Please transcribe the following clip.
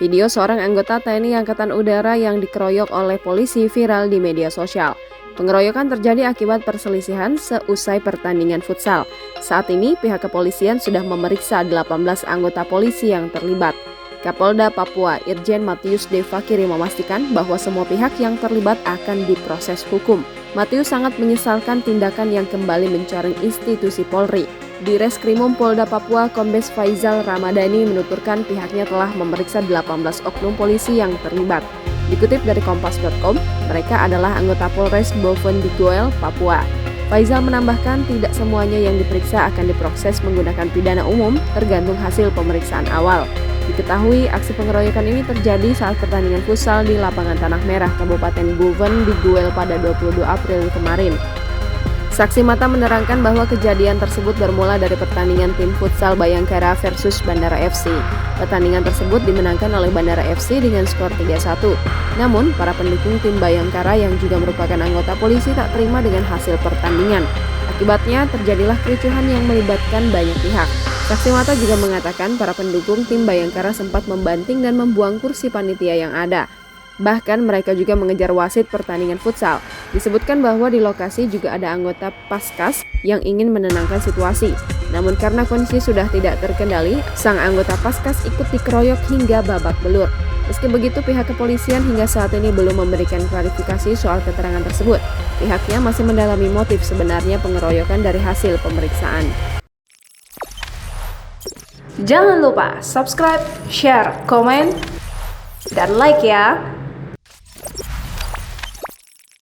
Video seorang anggota TNI Angkatan Udara yang dikeroyok oleh polisi viral di media sosial. Pengeroyokan terjadi akibat perselisihan seusai pertandingan futsal. Saat ini pihak kepolisian sudah memeriksa 18 anggota polisi yang terlibat. Kapolda Papua Irjen Matius D. Fakiri memastikan bahwa semua pihak yang terlibat akan diproses hukum. Matius sangat menyesalkan tindakan yang kembali mencoreng institusi Polri. Di Reskrimum Polda Papua, Kombes Faizal Ramadhani menuturkan pihaknya telah memeriksa 18 oknum polisi yang terlibat. Dikutip dari Kompas.com, mereka adalah anggota Polres Boven Diguel, Papua. Faizal menambahkan tidak semuanya yang diperiksa akan diproses menggunakan pidana umum tergantung hasil pemeriksaan awal. Diketahui aksi pengeroyokan ini terjadi saat pertandingan futsal di lapangan Tanah Merah, Kabupaten Boven Diguel pada 22 April kemarin. Saksi mata menerangkan bahwa kejadian tersebut bermula dari pertandingan tim futsal Bayangkara versus Bandara FC. Pertandingan tersebut dimenangkan oleh Bandara FC dengan skor 3-1. Namun, para pendukung tim Bayangkara yang juga merupakan anggota polisi tak terima dengan hasil pertandingan. Akibatnya, terjadilah kericuhan yang melibatkan banyak pihak. Saksi mata juga mengatakan para pendukung tim Bayangkara sempat membanting dan membuang kursi panitia yang ada. Bahkan mereka juga mengejar wasit pertandingan futsal. Disebutkan bahwa di lokasi juga ada anggota Paskas yang ingin menenangkan situasi. Namun karena kondisi sudah tidak terkendali, sang anggota Paskas ikut dikeroyok hingga babak belur. Meski begitu, pihak kepolisian hingga saat ini belum memberikan klarifikasi soal keterangan tersebut. Pihaknya masih mendalami motif sebenarnya pengeroyokan dari hasil pemeriksaan. Jangan lupa subscribe, share, komen, dan like ya!